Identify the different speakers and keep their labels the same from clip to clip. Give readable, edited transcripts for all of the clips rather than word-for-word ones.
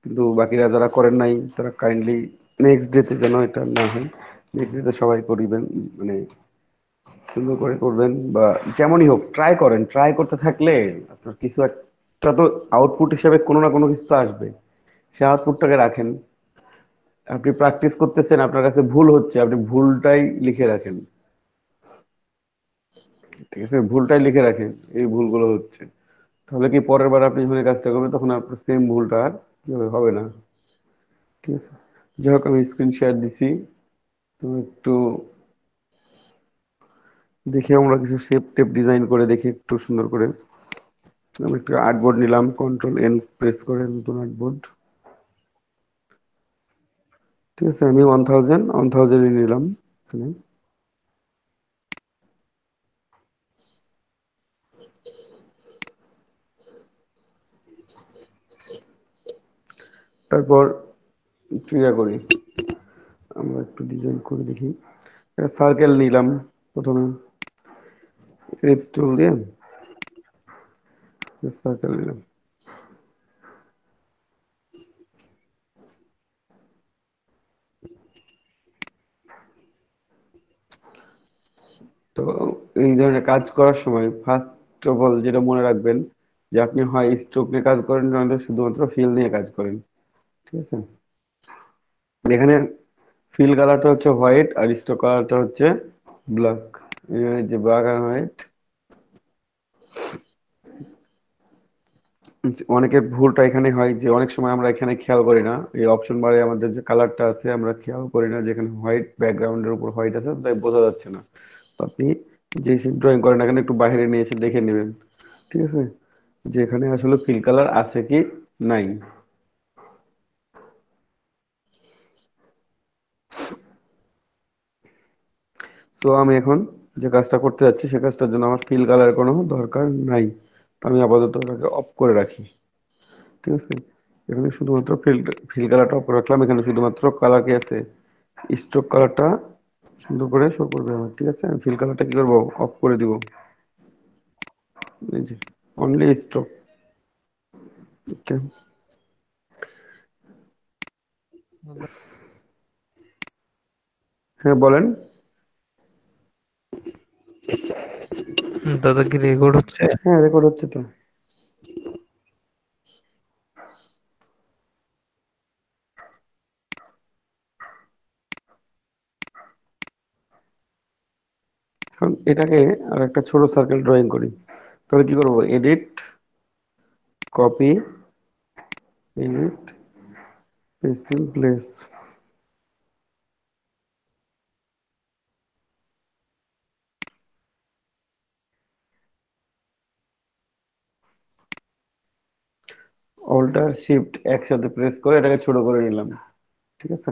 Speaker 1: কিন্তু বাকিরা যারা করেন নাই তারা কাইন্ডলি নেক্সট ডেতে যেন এটা না হয়, নেক্সট ডেতে সবাই করিবেন, মানে সুন্দর করে করবেন, বা যেমনই হোক ট্রাই করেন, ট্রাই করতে থাকলে আপনার কিছু একটা তো আউটপুট হিসেবে কোনো না কোনো কিছু তো আসবে। সে আউটপুটটাকে রাখেন। আপনি প্র্যাকটিস করতেছেন, আপনার কাছে ভুল হচ্ছে, আপনি ভুলটাই লিখে রাখেন। ঠিক আছে, ভুলটাই লিখে রাখেন, এই ভুলগুলো হচ্ছে। তাহলে কি পরের বার আপনি যখন এই কাজটা করবেন তখন আপনার সেম ভুলটা আর কি হবে না। ঠিক আছে, যাই হোক আমি স্ক্রিন শেয়ার দিছি। তো একটু দেখি, আমরা কিছু শেপ টেপ ডিজাইন করে দেখি একটু সুন্দর করে। আমি একটা আর্টবোর্ড নিলাম, কন্ট্রোল এন প্রেস করে নতুন আর্টবোর্ড। ঠিক আছে, আমি 1000 নিলাম এখানে। তারপর একটু ইয়া করি, আমরা একটু ডিজাইন করে দেখি। সার্কেল নিলাম প্রথমে, এলিপস টুল দিয়ে সার্কেল নিলাম। তো এই ধরনের কাজ করার সময় ফার্স্ট অফ অল যেটা মনে রাখবেন, যে আপনি হয় স্ট্রোক নিয়ে কাজ করেন, নয়তো শুধুমাত্র ফিল নিয়ে কাজ করেন। ঠিক আছে, এখানে ফিল কালারটা হচ্ছে হোয়াইট আর স্ট্রোক কালারটা হচ্ছে ব্ল্যাক। যে ব্ল্যাক আর হোয়াইট, অনেকে ভুলটা এখানে হয় যে অনেক সময় আমরা এখানে খেয়াল করি না, এই অপশন বারে আমাদের যে কালারটা আছে আমরা খেয়াল করি না, যেখানে হোয়াইট ব্যাকগ্রাউন্ডের উপর হোয়াইট আছে তাই বোঝা যাচ্ছে না। তো আপনি যে ড্রয়িং করেন এখানে একটু বাইরে নিয়ে এসে দেখে নেবেন। ঠিক আছে, যে এখানে আসলে ফিল কালার আছে কি নাই। সো আমি এখন যে কাজটা করতে যাচ্ছি সে কাজটার জন্য আমার ফিল কালারের কোনো দরকার নাই। তো আমি আপাতত ওটাকে অফ করে রাখি। ঠিক আছে, এখানে শুধুমাত্র ফিল ফিল কালারটা অফ করে রাখলাম, এখানে শুধুমাত্র কালার কি আছে, স্ট্রোক কালারটা সুন্দর করে শো করবে আমার। ঠিক আছে, আমি ফিল কালারটা কি করবো, অফ করে দিব। এই যে অনলি স্ট্রোক। ওকে, হ্যাঁ বলেন।
Speaker 2: দাদা কি রেকর্ড হচ্ছে?
Speaker 1: হ্যাঁ রেকর্ড হচ্ছে তো। এখন এটাকে আর একটা ছোট সার্কেল ড্রয়িং করি। তাহলে কি করবো, edit, copy, edit, paste in place. Alt shift একসাথে প্রেস করে এটাকে ছোট করে নিলাম। ঠিক আছে,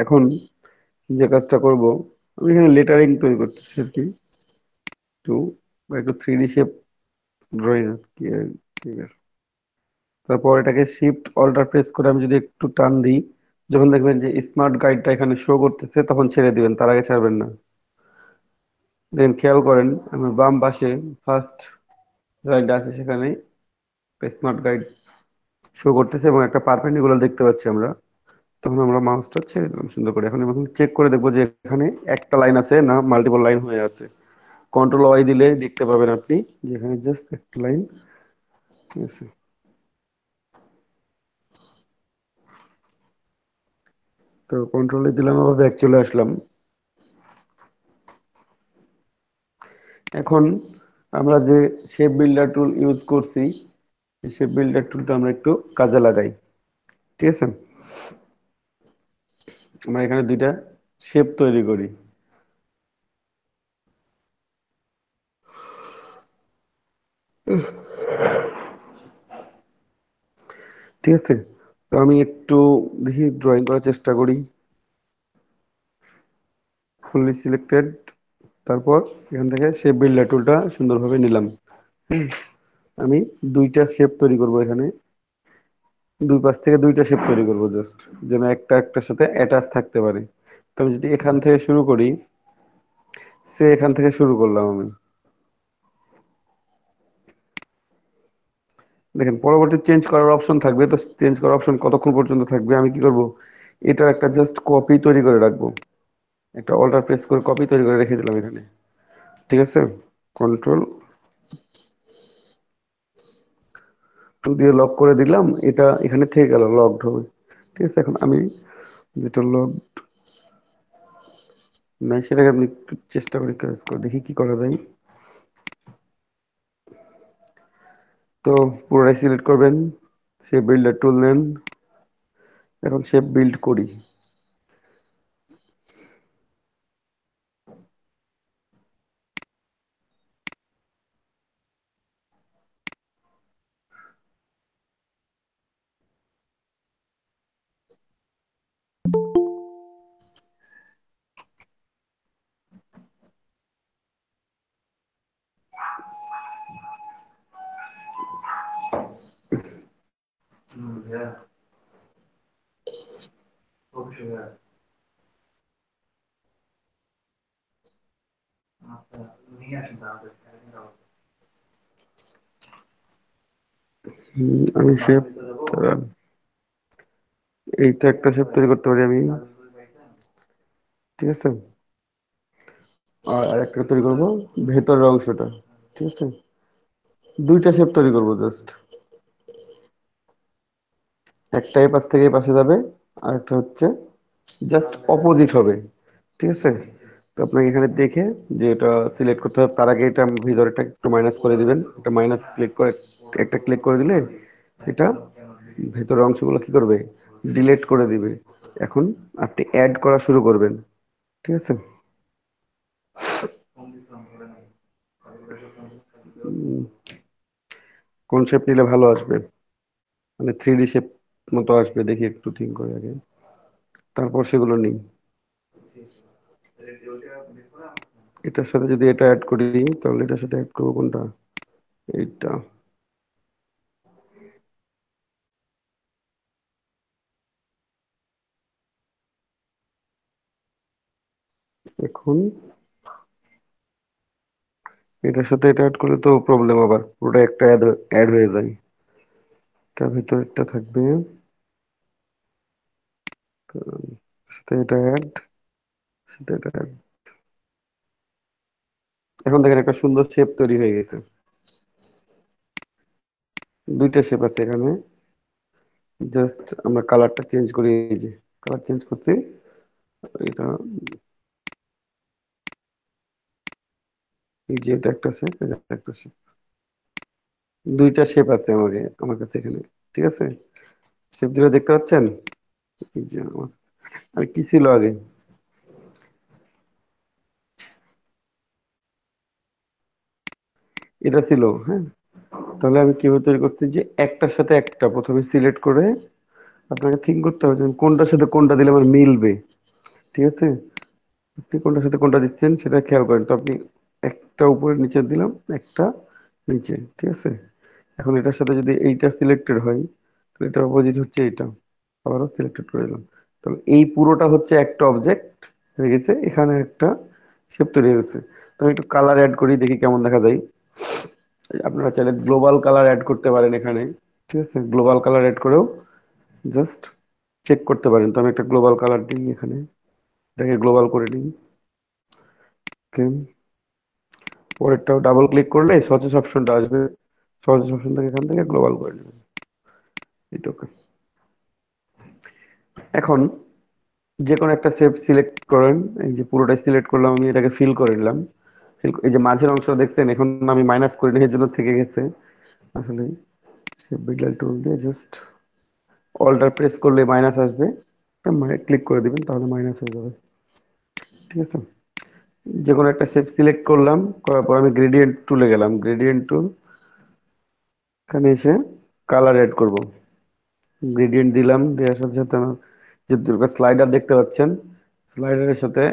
Speaker 1: এখন যে কাজটা করব, আমি এখানে লেটারিং তৈরি করতেছি আর কি, একটু বা একটু 3D শেপ ড্রয়িং আর কি। ঠিক আছে, তারপর এটাকে শিফট অল্টার প্রেস করে আমি যদি একটু টান দিই, যখন দেখবেন যে স্মার্ট গাইডটা এখানে শো করতেছে তখন ছেড়ে দিবেন, তার আগে ছাড়বেন না। দেন খেয়াল করেন আমার বাম পাশে ফার্স্ট গাইড আছে, সেখানে স্মার্ট গাইড শো করতেছে এবং একটা পারপেন্ডিকুলার দেখতে পাচ্ছি আমরা। তখন আমরা মাউসটা ছেড়ে দিলাম সুন্দর করে। এখন এখন চেক করে দেখবো যে এখানে একটা লাইন আছে না মাল্টিপল লাইন হয়ে আছে। কন্ট্রোল ওয়াই দিলে দেখতে পাবেন আপনি যে এখানে জাস্ট একটা লাইন। ঠিক আছে, তো কন্ট্রোলে দিলাম, আবার ব্যাক চলে আসলাম। এখন আমরা যে শেপ বিল্ডার টুল ইউজ করছি, এই শেপ বিল্ডার টুলটা আমরা একটু কাজে লাগাই। ঠিক আছে, আমরা এখানে দুইটা শেপ তৈরি করি। ঠিক আছে, তো আমি একটু দেখি ড্রয়িং করার চেষ্টা করি। ফুললি সিলেক্টেড, তারপর এখান থেকে শেপ বিল্ডার টুলটা সুন্দরভাবে নিলাম। হুম, আমি দুইটা শেপ তৈরি করব এখানে, দুই পাশ থেকে দুইটা শেপ তৈরি করব জাস্ট, যেন একটা একটার সাথে অ্যাটাচ থাকতে পারে। তো আমি যদি এখান থেকে শুরু করি, সে এখান থেকে শুরু করলাম আমি, দেখেন পরবর্তী চেঞ্জ করার অপশন থাকবে, তো চেঞ্জ করার অপশন কতক্ষণ পর্যন্ত থাকবে, আমি কি করব, এটার একটা জাস্ট কপি তৈরি করে রাখবো, একটা অল্টার প্রেস করে কপি তৈরি করে রেখে দিলাম এখানে। ঠিক আছে, কন্ট্রোল টু দিয়ে লক করে দিলাম, এটা এখানে থেকে গেল, লকড হবে। ঠিক আছে, এখন আমি যেটা লক নাই সেটাকে আপনি একটু চেষ্টা করি কাজ করে দেখি কি করা যায়। তো পুরোটাই সিলেক্ট করবেন, সে বিল্ডার টুল নেন, এখন শেপ বিল্ড করি। আমি শেপ, এইটা একটা শেপ তৈরি করতে পারি আমি। ঠিক আছে, আর আরেকটা তৈরি করব ভেতরের অংশটা। ঠিক আছে, দুইটা শেপ তৈরি করব জাস্ট, একটা এই পাশ থেকে এই পাশে যাবে, আর একটা হচ্ছে জাস্ট অপোজিট হবে। ঠিক আছে, তো আপনাকে এখানে দেখে যে এটা সিলেক্ট করতে হবে, তার আগে এটা ভিতরেটা একটু মাইনাস করে দিবেন, এটা মাইনাস ক্লিক করে একটা ক্লিক করে দিলে এটা ভেতরের অংশগুলো কি করবে, ডিলিট করে দিবে। এখন আপনি অ্যাড করা শুরু করবেন। ঠিক আছে, উম, কোন শেপ নিলে ভালো আসবে, মানে 3D শেপ মতো আসবে, দেখি একটু থিঙ্ক করে আগে, তারপর সেগুলো নিই। এটার সাথে যদি এটা অ্যাড করি, তাহলে এটার সাথে অ্যাড করবো কোনটা, এইটা। এখন এটার সাথে এটা অ্যাড করলে তো প্রবলেম, আবার পুরোটা একটা অ্যাড অ্যাড হয়ে যায়। তার ভিতর একটা থাকবে, তো সাথে এটা অ্যাড, সাথে এটা অ্যাড। এখন দেখেন একটা সুন্দর শেপ তৈরি হয়ে গেছে, দুইটা শেপ আছে এখানে। জাস্ট আমরা কালারটা চেঞ্জ করি, এই যে কালার চেঞ্জ করছি, এটা এই যে এটা একটা শেপ, এটা একটা শেপ, দুইটা শেপ আছে আমাকে আমার কাছে এখানে। ঠিক আছে, শেপ দুটো দেখতে পাচ্ছেন, এই যে আমার, আর কি ছিল আগে, এটা ছিল, হ্যাঁ। তাহলে আমি কিভাবে তৈরি করছি, যে একটার সাথে একটা প্রথমে সিলেক্ট করে আপনাকে থিঙ্ক করতে হবে যে আমি কোনটার সাথে কোনটা দিলে আমার মিলবে। ঠিক আছে, আপনি কোনটার সাথে কোনটা দিচ্ছেন সেটা খেয়াল করেন, তো আপনি একটা উপরে নিচে দিলাম, একটা নিচে। ঠিক আছে, এখন এটার সাথে যদি এইটা সিলেক্টেড হয়, তাহলে এটার অপোজিট হচ্ছে এইটা, আবারও সিলেক্টেড করে দিলাম, তাহলে এই পুরোটা হচ্ছে একটা অবজেক্ট হয়ে গেছে, এখানে একটা শেপ তৈরি হয়ে গেছে। তো আমি একটু কালার অ্যাড করি, দেখি কেমন দেখা যায়। আপনারা চাইলে গ্লোবাল কালার অ্যাড করতে পারেন এখানে। ঠিক আছে, গ্লোবাল কালার অ্যাড করেও জাস্ট চেক করতে পারেন। তো আমি একটা গ্লোবাল কালার দিই এখানে, এটাকে গ্লোবাল করে নিই। ওকে, পরেরটাও ডাবল ক্লিক করলে সহজ অপশনটা আসবে, সহজ অপশন থেকে এখান থেকে গ্লোবাল করে নেবেন। এটাকে এখন যে কোনো একটা শেপ সিলেক্ট করেন, এই যে পুরোটাই সিলেক্ট করলাম আমি, এটাকে ফিল করে নিলাম। এই যে মাঝের অংশ দেখছেন, এখন আমি মাইনাস করে নিই, এর জন্য থেকে গেছে আসলে। শেপ বিল্ডার টুল দিয়ে জাস্ট অল্টার প্রেস করলে মাইনাস আসবে, ক্লিক করে দিবেন তাহলে মাইনাস হয়ে যাবে। ঠিক আছে, যে কোনো একটা শেপ সিলেক্ট করলাম, করার পর আমি গ্রেডিয়েন্ট টুলে গেলাম, গ্রেডিয়েন্ট টুল, এখানে এসে কালার অ্যাড করব, গ্রেডিয়েন্ট দিলাম, দেওয়ার সাথে সাথে আমার যে দুটো স্লাইডার দেখতে পাচ্ছেন, স্লাইডারের সাথে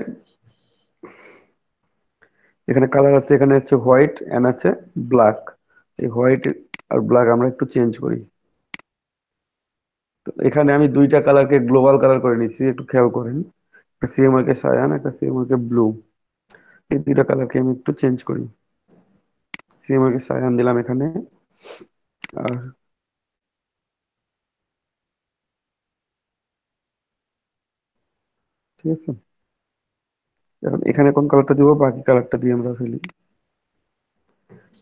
Speaker 1: এখানে কালার আছে, এখানে হচ্ছে হোয়াইট এন্ড আছে ব্ল্যাক। এই হোয়াইট আর ব্ল্যাক আমরা একটু চেঞ্জ করি। তো এখানে আমি দুইটা কালারকে গ্লোবাল কালার করে নিচ্ছি, একটু খেয়াল করেন, একটা সিএমআর কে সায়ান, একটা সিএমআর কে ব্লু, এই দুইটা কালারকে আমি একটু চেঞ্জ করি। সিএমআর কে সায়ান দিলাম এখানে, ঠিক আছে। এখন এখানে কোন কালারটা দিব, বাকি কালারটা দিয়ে আমরা ফেলি।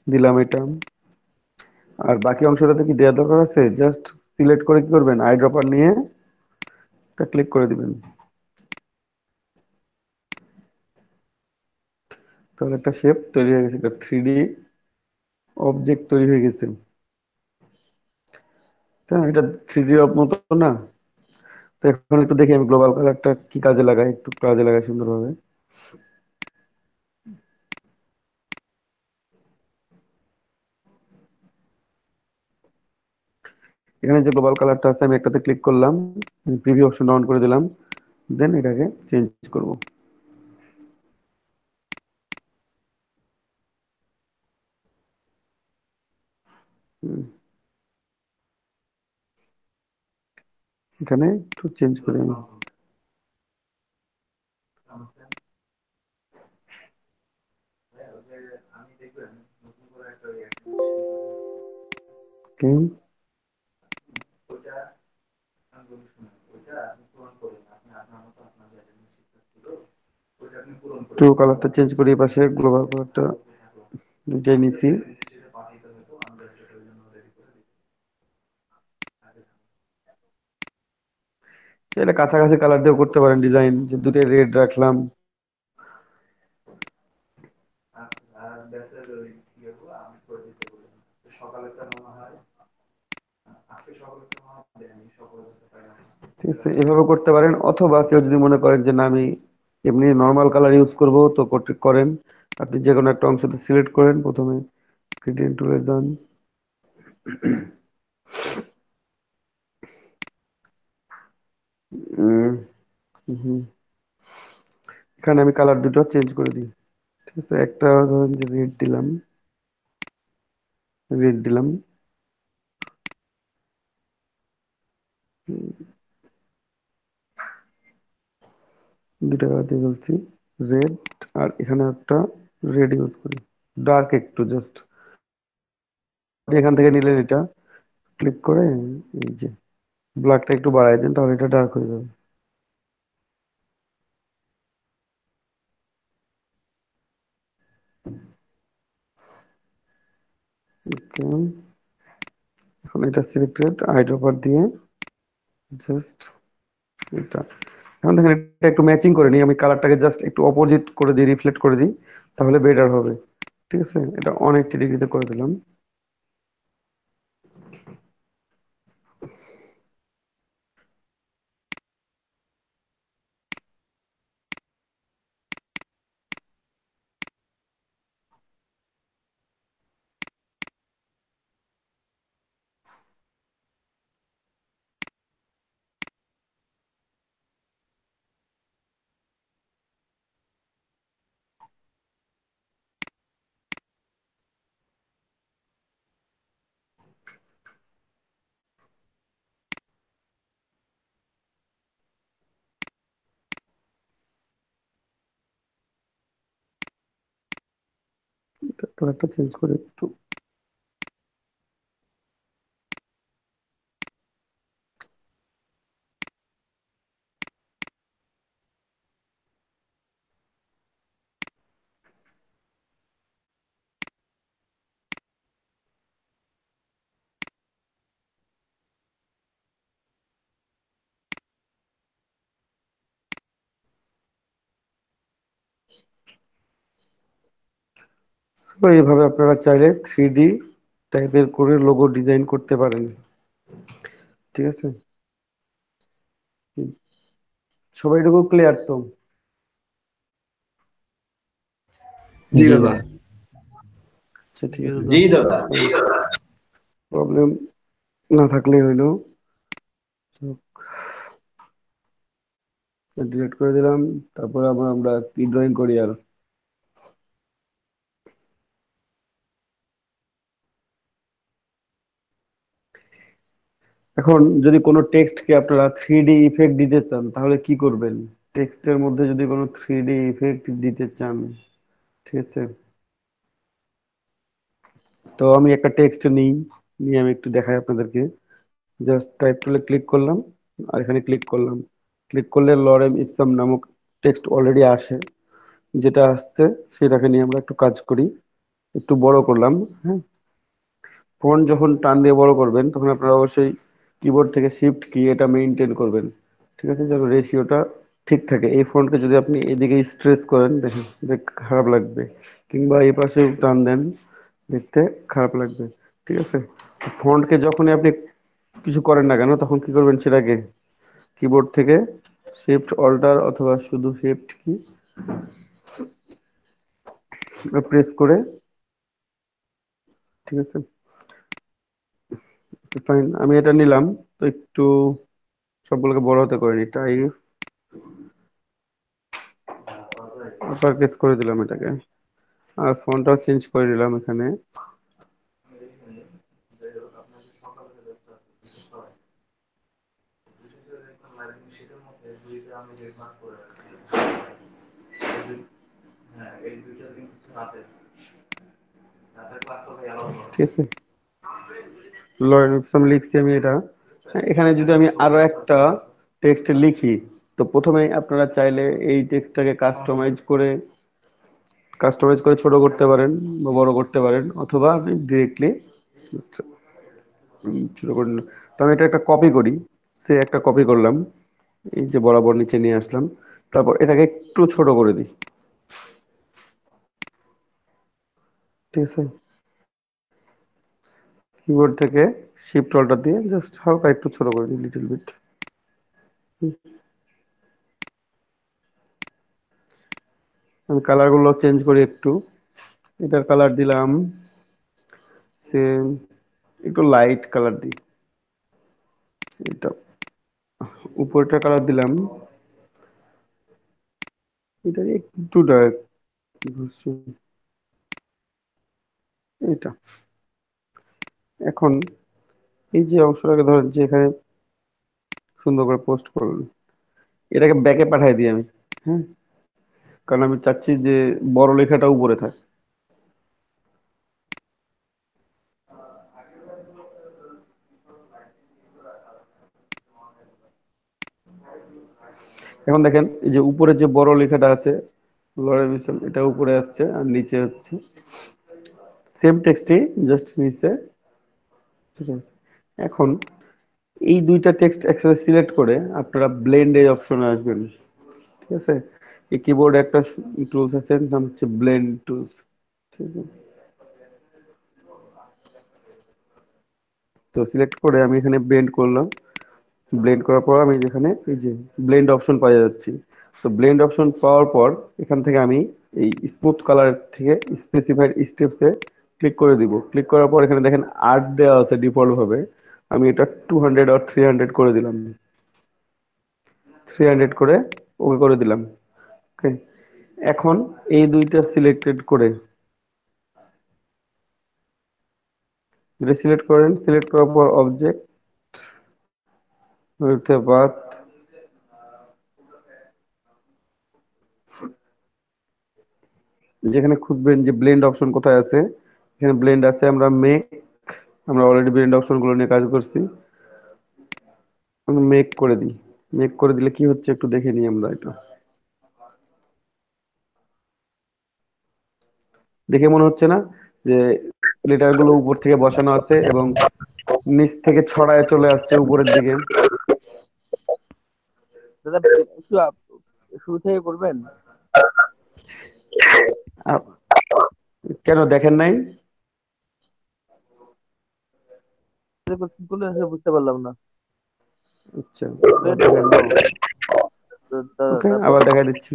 Speaker 1: দিলাম এটা। আর বাকি অংশটাতে কি দেওয়ার দরকার আছে? জাস্ট সিলেক্ট করে কি করবেন, আই ড্রপার নিয়ে এটা ক্লিক করে দিবেন। তাহলে একটা শেপ তৈরি হয়ে গেছে, একটা 3D অবজেক্ট তৈরি হয়ে গেছে। তাই এটা 3D মতো না? তো এখন একটু দেখি আমি গ্লোবাল কালারটা কি কাজে লাগাই, একটু কাজে লাগাই সুন্দরভাবে। এখানে যে গ্লোবাল কালারটা আছে আমি একটাতে ক্লিক করলাম, প্রিভিউ অপশন অন করে দিলাম, দেন এটাকে চেঞ্জ করব। এখানে একটু চেঞ্জ করে আমি। Okay, একটু কালারটা চেঞ্জ করি, এই পাশে গ্লোবাল কালারটা দুইটাই নিছি। চাইলে কাছাকাছি কালার দিয়েও করতে পারেন ডিজাইন, যে দুটোই রেড রাখলাম। ঠিক আছে, এভাবে করতে পারেন। অথবা কেউ যদি মনে করেন যে না আমি এমনি নর্মাল কালার ইউজ করব, তো করতে করেন। আপনি যে কোনো একটা অংশতে সিলেক্ট করেন, প্রথমে গ্রেডিয়েন্ট টুলে যান। উম, হুম, এখানে আমি কালার দুটো চেঞ্জ করে দিই। ঠিক আছে, একটা ধরেন যে রেড দিলাম, রেড দিলাম। দুটা কালার দিয়ে ফেলছি, রেড। আর এখানে একটা রেড ইউজ করি, ডার্ক একটু জাস্ট। এখান থেকে নিলেন এটা, ক্লিক করে এই যে ব্ল্যাকটা একটু বাড়াই দেন, তাহলে এটা ডার্ক হয়ে যাবে। ওকে, এখন এটা সিলেক্টেড, আই ড্রপার দিয়ে জাস্ট এটা। এখন দেখেন এটা একটু ম্যাচিং করে নিই, আমি কালারটাকে জাস্ট একটু অপোজিট করে দিই, রিফ্লেক্ট করে দিই, তাহলে বেটার হবে। ঠিক আছে, এটা অনেক ডিগ্রিতে করে দিলাম। কালারটা চেঞ্জ করে একটু। তো এইভাবে আপনারা চাইলে 3D টাইপের করে লোগো ডিজাইন করতে পারেন। ঠিক আছে, সবাই এটুকু ক্লিয়ার তো?
Speaker 2: জি দাদা।
Speaker 1: আচ্ছা ঠিক
Speaker 3: জি
Speaker 1: আছে,
Speaker 3: দাদা।
Speaker 2: জি দাদা।
Speaker 1: প্রবলেম না থাকলে হইলো। ডিলিট করে দিলাম। তারপর আমরা আমরা কি ড্রয়িং করি আর। এখন যদি কোনো টেক্সটকে আপনারা 3D ইফেক্ট দিতে চান, তাহলে কি করবেন? টেক্সটের মধ্যে যদি কোনো 3D ইফেক্ট দিতে চান, ঠিক আছে, তো আমি একটা টেক্সট নিই, নিয়ে আমি একটু দেখাই আপনাদেরকে। জাস্ট টাইপ টুলে ক্লিক করলাম, আর এখানে ক্লিক করলাম। ক্লিক করলে লরেম ইপসাম নামক টেক্সট অলরেডি আসে, যেটা আসছে সেটাকে নিয়ে আমরা একটু কাজ করি। একটু বড় করলাম। হ্যাঁ, ফন্ট যখন টান দিয়ে বড় করবেন তখন আপনারা অবশ্যই কিবোর্ড থেকে শিফট কি এটা মেইনটেইন করবেন। ঠিক আছে, যেন রেশিওটা ঠিক থাকে। এই ফন্টকে যদি আপনি এদিকে স্ট্রেস করেন, দেখেন দেখ খারাপ লাগবে, কিংবা এই পাশে টান দেন, দেখতে খারাপ লাগবে। ঠিক আছে, ফন্টকে যখনই আপনি কিছু করেন না কেন তখন কি করবেন, সেটাকে কিবোর্ড থেকে শিফট অল্টার অথবা শুধু শিফট কি প্রেস করে, ঠিক আছে, ফাইন, আমি এটা নিলাম। তো একটু সবগুলোকে বড় হতে করে নি, তাই আপার কেস করে দিলাম এটাকে। আর ফন্টটাও চেঞ্জ করে দিলাম এখানে। ঠিক আছে, লরেন উইপসাম লিখছি আমি এটা। হ্যাঁ, এখানে যদি আমি আরো একটা টেক্সট লিখি, তো প্রথমে আপনারা চাইলে এই টেক্সটটাকে কাস্টমাইজ করে ছোট করতে পারেন বা বড় করতে পারেন, অথবা আপনি ডিরেক্টলি ছোট করে নিন। তো আমি এটা একটা কপি করি, সে একটা কপি করলাম, এই যে বরাবর নিচে নিয়ে আসলাম, তারপর এটাকে একটু ছোট করে দিই। ঠিক আছে, কিবোর্ড থেকে শিফট অল্টার দিয়ে জাস্ট হালকা একটু ছোট করে দিই, লিটল বিট। আমি কালার গুলো চেঞ্জ করি একটু। এটার কালার দিলাম সেম, একটু লাইট কালার দিই। এটা উপরটা কালার দিলাম, এটা একটু ডার্ক, এটা। এখন এই যে অংশটাকে ধরেন যে এখানে সুন্দর করে পোস্ট করলাম, এটাকে ব্যাকে পাঠিয়ে দিই আমি। হ্যাঁ, কারণ আমি চাচ্ছি যে বড় লেখাটা উপরে থাক। এখন দেখেন এই যে উপরে যে বড় লেখাটা আছে লরেন মিশন, এটা উপরে আসছে আর নিচে হচ্ছে সেম টেক্সটই, জাস্ট নিচে। ঠিক আছে, এখন এই দুইটা টেক্সট একসাথে সিলেক্ট করে আপনারা ব্লেন্ড এই অপশনে আসবেন। ঠিক আছে, এই কিবোর্ডে একটা টুলস আছে, নাম হচ্ছে ব্লেন্ড টুলস। ঠিক আছে, তো সিলেক্ট করে আমি এখানে ব্লেন্ড করলাম। ব্লেন্ড করার পর আমি যেখানে এই যে ব্লেন্ড অপশন পাওয়া যাচ্ছি, তো ব্লেন্ড অপশন পাওয়ার পর এখান থেকে আমি এই স্মুথ কালার থেকে স্পেসিফাইড স্টেপসে ক্লিক করে দিব। ক্লিক করার পর এখানে দেখেন আর্ট দেওয়া আছে ডিফল্ট ভাবে, আমি এটা 200 আর 300 করে দিলাম। 300 করে ওকে করে দিলাম। ওকে, এখন এই দুইটা সিলেক্টেড করে, যেটা সিলেক্ট করেন, সিলেক্ট করার পর অবজেক্ট হইতে পাথ, যেখানে খুঁজবেন যে ব্লেন্ড অপশন কোথায় আছে, এখানে ব্লেন্ড আছে, আমরা মেক, আমরা অলরেডি ব্লেন্ড অপশন গুলো নিয়ে কাজ করছি, মেক করে দিই। মেক করে দিলে কি হচ্ছে একটু দেখে নিই আমরা এটা। দেখে মনে হচ্ছে না যে লেটার গুলো উপর থেকে বসানো আছে এবং নিচ থেকে ছড়ায় চলে আসছে উপরের দিকে।
Speaker 2: দাদা, একটু শুরু থেকে করবেন?
Speaker 1: আ- কেন দেখেন নাই?
Speaker 2: কি করলেন আসলে বুঝতে পারলাম না।
Speaker 1: আচ্ছা, আবার
Speaker 2: ব্লেন্ড
Speaker 1: দেখাই
Speaker 2: অপশন,
Speaker 1: দিই। ওকে,
Speaker 2: তারপর?
Speaker 1: আবার দেখাই দিচ্ছি।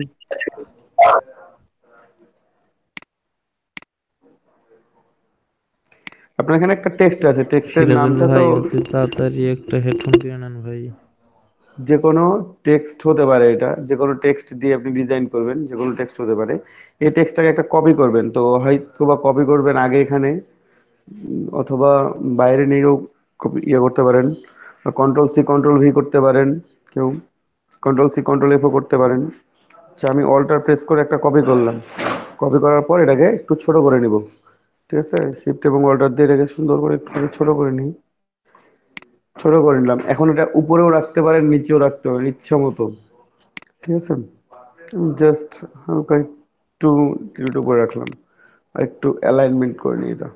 Speaker 1: আপনার এখানে একটা টেক্সট আছে, টেক্সটের
Speaker 3: সিরাজুল
Speaker 1: নামটা তো
Speaker 3: ভাই, অতি তাড়াতাড়ি একটা হেডফোন কিনে নেন ভাই।
Speaker 1: যে কোনো টেক্সট হতে পারে, এটা যে কোনো টেক্সট দিয়ে আপনি ডিজাইন করবেন, যে কোনো টেক্সট হতে পারে। এই টেক্সটটাকে একটা কপি করবেন, তো হয়তো বা কপি করবেন আগে এখানে, অথবা বাইরে নিয়েও ইয়ে করতে পারেন, কন্ট্রোল সি কন্ট্রোল ভি করতে পারেন কেউ, কন্ট্রোল সি কন্ট্রোল এফও করতে পারেন। আচ্ছা, আমি অল্টার প্রেস করে একটা কপি করলাম। কপি করার পর এটাকে একটু ছোট করে নিব। ঠিক আছে, শিফট এবং অল্টার দিয়ে এটাকে সুন্দর করে একটু ছোট করে নিই। ছোট করে নিলাম, এখন এটা উপরেও রাখতে পারেন নিচেও রাখতে পারেন ইচ্ছা মতো। ঠিক আছে, জাস্ট হালকা একটু টিল্ট উপরে রাখলাম, আর একটু অ্যালাইনমেন্ট করে নিই এটা।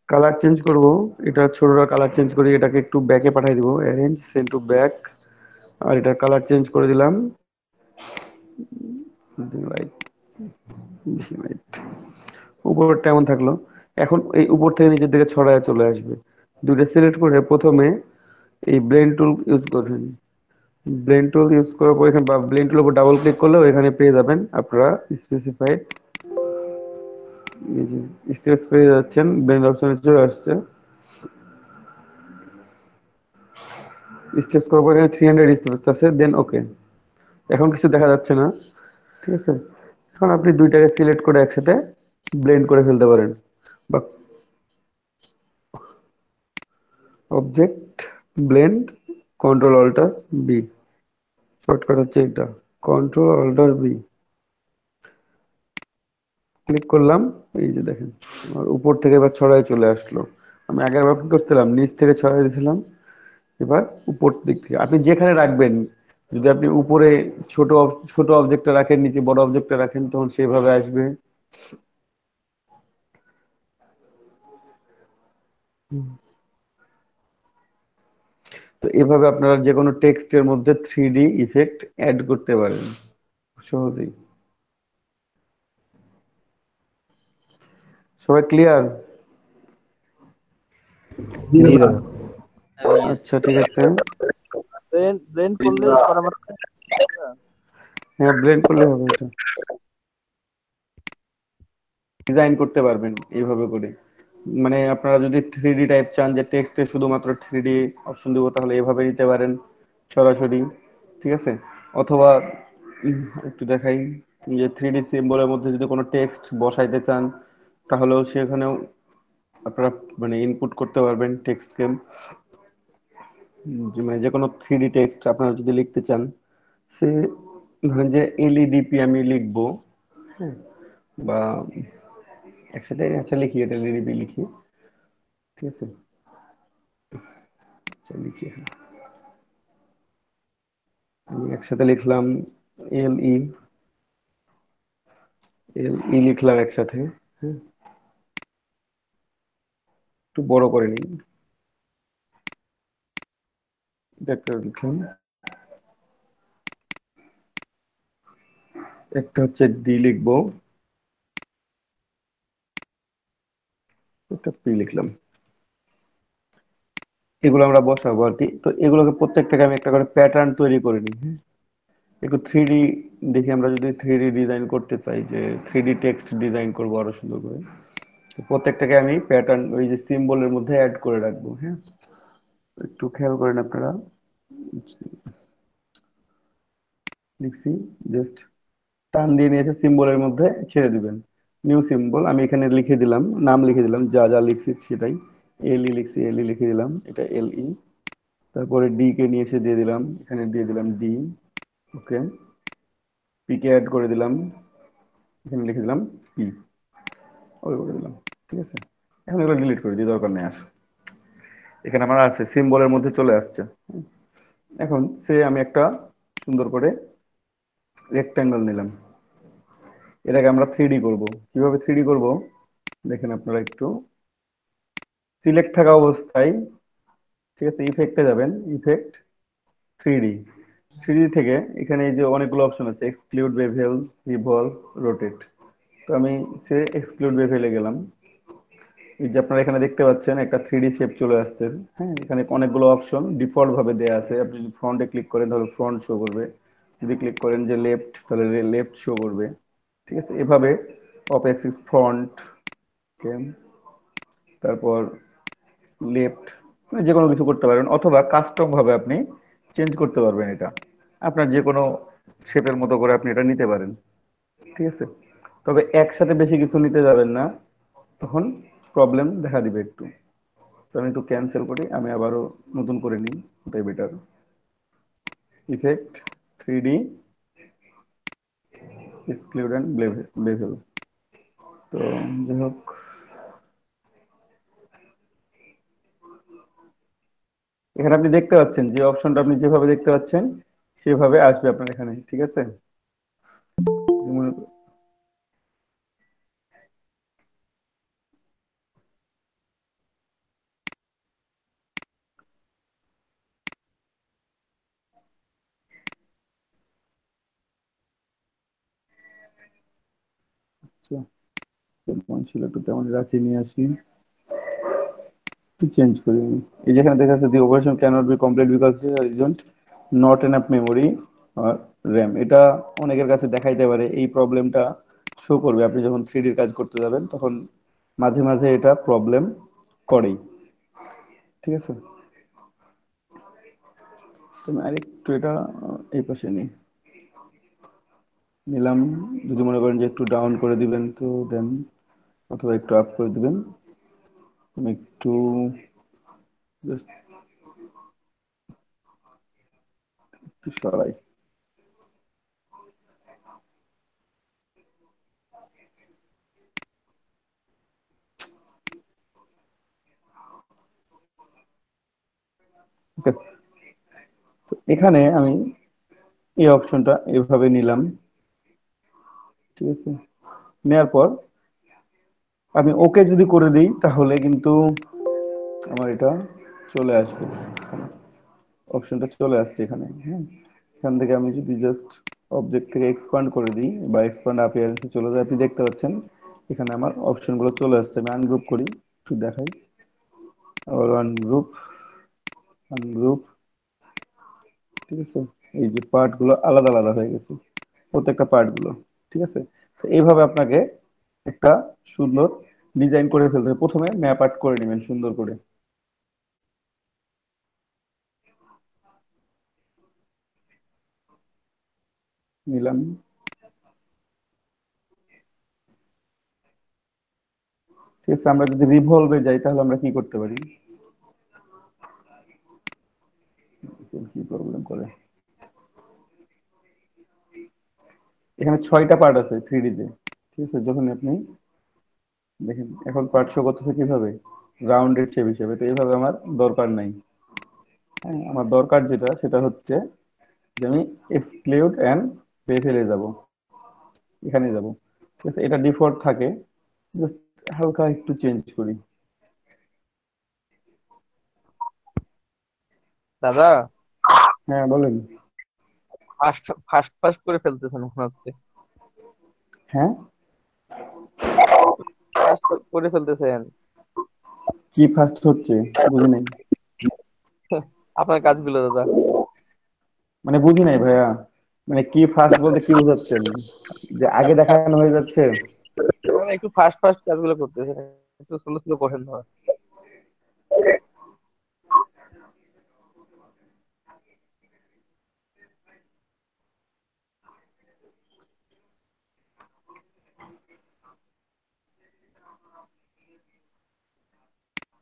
Speaker 1: কালার চেঞ্জ করব, এটা ছোটটা কালার চেঞ্জ করি, এটাকে একটু ব্যাকে পাঠিয়ে দিব, অ্যারেঞ্জ সেন্ড টু ব্যাক। আর এটার কালার চেঞ্জ করে দিলাম লাইট, লাইট। উপরটা এমন থাকলো। এখন এই উপর থেকে নিচের দিকে ছড়ায় চলে আসবে। দুইটা সিলেক্ট করে প্রথমে এই ব্লেন্ড টুল ইউজ করবেন। ব্লেন্ড টুল ইউজ করার পর এখানে, বা ব্লেন্ড টুলের উপর ডাবল ক্লিক করলেও এখানে পেয়ে যাবেন আপনারা স্পেসিফাইড। এই যে স্টেজ পেয়ে যাচ্ছেন, ব্লেন্ড অপশনে চলে আসছে। স্টেপস করার পর এখানে 300 স্টেপস আছে, দেন ওকে। এখন কিছু দেখা যাচ্ছে না, ঠিক আছে। এখন আপনি দুইটাকে সিলেক্ট করে একসাথে ব্লেন্ড করে ফেলতে পারেন, বা object blend, control alt B, shortcut হচ্ছে এটা, কন্ট্রোল অল্টার বি ক্লিক করলাম। এই যে দেখেন আমার উপর থেকে এবার ছড়াই চলে আসলো। আমি আগের বার কি করছিলাম, নিচ থেকে ছড়াই দিয়েছিলাম, এবার উপর দিক থেকে আপনি যেখানে রাখবেন। যদি আপনি উপরে ছোট অবজেক্টটা রাখেন, নিচে বড় অবজেক্টটা রাখেন, তখন সেভাবে আসবে। তো এভাবে আপনারা যে কোনো টেক্সটের মধ্যে 3D ইফেক্ট অ্যাড করতে পারেন সহজেই। সবাই ক্লিয়ার?
Speaker 2: জি
Speaker 4: জি
Speaker 2: দাদা।
Speaker 4: দাদা।
Speaker 3: হ্যাঁ ভাইয়া।
Speaker 1: আচ্ছা ঠিক আছে।
Speaker 2: ব্লেন্ড ব্লেন্ড করলে করা মানে না?
Speaker 1: হ্যাঁ, ব্লেন্ড করলে হবে এটা। ডিজাইন করতে পারবেন এইভাবে করে। মানে আপনারা যদি 3D টাইপ চান, যে টেক্সটে শুধুমাত্র 3D অপশন দিব, তাহলে এভাবে নিতে পারেন সরাসরি, ঠিক আছে। অথবা একটু দেখাই, যে 3D সিম্বলের মধ্যে যদি কোনো টেক্সট বসাইতে চান, তাহলেও সেখানেও আপনারা মানে ইনপুট করতে পারবেন টেক্সটকে। মানে যে কোনো 3D টেক্সট আপনারা যদি লিখতে চান, সে ধরেন যে এলইডিপি আমি লিখবো, হ্যাঁ, বা একসাথে আচ্ছা লিখি, এটা এলইডিপি লিখি, ঠিক আছে। আচ্ছা, লিখি এখানে। আমি একসাথে লিখলাম এল ই, এল ই লিখলাম একসাথে, হ্যাঁ, একটু বড় করে নিই, এটা একটা লিখলাম। একটা হচ্ছে ডি লিখবো, একটা পি লিখলাম। এগুলো আমরা বসাবো আর কি। তো এগুলোকে প্রত্যেকটাকে আমি একটা করে প্যাটার্ন তৈরি করে নিই, হ্যাঁ। একটু 3D দেখি, আমরা যদি 3D ডিজাইন করতে চাই, যে 3D টেক্সট ডিজাইন করবো আরো সুন্দর করে, তো প্রত্যেকটাকে আমি প্যাটার্ন ওই যে সিম্বলের মধ্যে অ্যাড করে রাখবো, হ্যাঁ। একটু খেয়াল করেন আপনারা, লিখছি, জাস্ট টান দিয়ে নিয়ে এসে সিম্বলের মধ্যে ছেড়ে দিবেন। নিউ সিম্বল আমি এখানে লিখে দিলাম, নাম লিখে দিলাম, যা যা লিখছি সেটাই। এল ই লিখছি, এল ই লিখে দিলাম, এটা এল ই। তারপরে ডি কে নিয়ে এসে দিয়ে দিলাম, এখানে দিয়ে দিলাম ডি, ওকে। পি কে অ্যাড করে দিলাম, এখানে লিখে দিলাম পি, ওকে করে দিলাম, ঠিক আছে। এখন এগুলো ডিলিট করে দিই, দরকার নেই আর। এখানে আমার আছে, সিম্বলের মধ্যে চলে আসছে। এখন সে আমি একটা সুন্দর করে রেক্ট্যাঙ্গল নিলাম, এটাকে আমরা 3D করব। কিভাবে 3D করব দেখেন আপনারা একটু। সিলেক্ট থাকা অবস্থায়, ঠিক আছে, ইফেক্টে যাবেন, ইফেক্ট, 3D। 3D থেকে এখানে এই যে অনেকগুলো অপশন আছে, এক্সক্লুড বেভেল, রিভলভ, রোটেট। তো আমি সে এক্সক্লুড বেভেলে গেলাম। এই যে আপনারা এখানে দেখতে পাচ্ছেন একটা 3D শেপ চলে আসছে, হ্যাঁ। এখানে অনেকগুলো অপশন ডিফল্ট ভাবে দেয়া আছে। আপনি যদি ফ্রন্টে ক্লিক করেন তাহলে ফ্রন্ট শো করবে, যদি ক্লিক করেন যে লেফট তাহলে লেফট শো করবে, ঠিক আছে। এভাবে অপ অ্যাক্সিস ফ্রন্ট, তারপর লেফট, মানে যে কোনো কিছু করতে পারবেন, অথবা কাস্টম ভাবে আপনি চেঞ্জ করতে পারবেন এটা। আপনার যে কোনো শেপের মতো করে আপনি এটা নিতে পারেন, ঠিক আছে। তবে একসাথে বেশি কিছু নিতে যাবেন না, তখন প্রবলেম দেখা দিবে একটু। তো আমি একটু ক্যান্সেল করি, আমি আবারও নতুন করে নিই, ওটাই better. Effect, 3D, exclude and bevel. তো যাই হোক, এখানে আপনি দেখতে পাচ্ছেন যে অপশনটা আপনি যেভাবে দেখতে পাচ্ছেন সেভাবে আসবে আপনার এখানে, ঠিক আছে? আচ্ছা, কেমন ছিল একটু তেমন রাখি, নিয়ে আসি, একটু চেঞ্জ করি আমি। এই যেখানে দেখা যাচ্ছে the operation can't be complete because there isn't not enough memory আর র্যাম, এটা অনেকের কাছে দেখাইতে পারে, এই প্রবলেমটা শো করবে আপনি যখন থ্রিডির কাজ করতে যাবেন, তখন মাঝে মাঝে এটা প্রবলেম করেই, ঠিক আছে? তুমি আরেকটু এটা এই পাশে নিলাম। যদি মনে করেন যে একটু ডাউন করে দিবেন তো দেন, অথবা একটু আপ করে দিবেন। আমি একটু জাস্ট একটু সরাই। ওকে, এখানে আমি এই অপশনটা এভাবে নিলাম, ঠিক আছে? নেওয়ার পর আমি ওকে যদি করে দিই তাহলে কিন্তু আমার এটা চলে আসবে, অপশনটা চলে আসছে এখানে, হ্যাঁ। এখান থেকে আমি যদি জাস্ট অবজেক্ট থেকে এক্সপান্ড করে দিই বা এক্সপান্ড অ্যাপিয়ারেন্সে চলে যায়, আপনি দেখতে পাচ্ছেন এখানে আমার অপশনগুলো চলে আসছে। আমি আনগ্রুপ করি, একটু দেখাই। আবার আনগ্রুপ, আনগ্রুপ, ঠিক আছে? এই যে পার্ট গুলো আলাদা আলাদা হয়ে গেছে, প্রত্যেকটা পার্ট গুলো, ঠিক আছে? তো এইভাবে আপনাকে একটা সুন্দর ডিজাইন করে ফেলতে হবে। প্রথমে ম্যাপ আর্ট করে নেবেন সুন্দর করে, নিলাম। ঠিক আছে, আমরা যদি রিভলভে যাই তাহলে আমরা কি করতে পারি? কি প্রবলেম করে, এখানে 6টা পার্ট আছে থ্রি তে, ঠিক আছে? যখন আপনি দেখেন এখন পার্ট শো করতেছে কিভাবে, রাউন্ডেড শেপ হিসেবে, তো এইভাবে আমার দরকার নাই। হ্যাঁ, আমার দরকার যেটা সেটা হচ্ছে যে আমি এক্সক্লুড এন্ড বেফেলে যাব, এখানে যাব, ঠিক আছে? এটা ডিফল্ট থাকে, জাস্ট হালকা একটু চেঞ্জ করি।
Speaker 2: দাদা,
Speaker 1: হ্যাঁ বলেন।
Speaker 2: ফাস্ট ফাস্ট ফাস্ট করে ফেলতেছেন মনে হচ্ছে।
Speaker 1: হ্যাঁ,
Speaker 2: ফাস্ট করে ফেলতেছেন।
Speaker 1: কি ফার্স্ট হচ্ছে, বুঝি নাই।
Speaker 2: আপনার কাজগুলো দাদা।
Speaker 1: মানে বুঝি নাই ভাইয়া, মানে কি ফার্স্ট বলতে কি বোঝাচ্ছেন, যে আগে দেখানো হয়ে যাচ্ছে?
Speaker 2: মানে একটু ফাস্ট ফাস্ট কাজগুলো করতেছেন, একটু স্লো স্লো করেন না।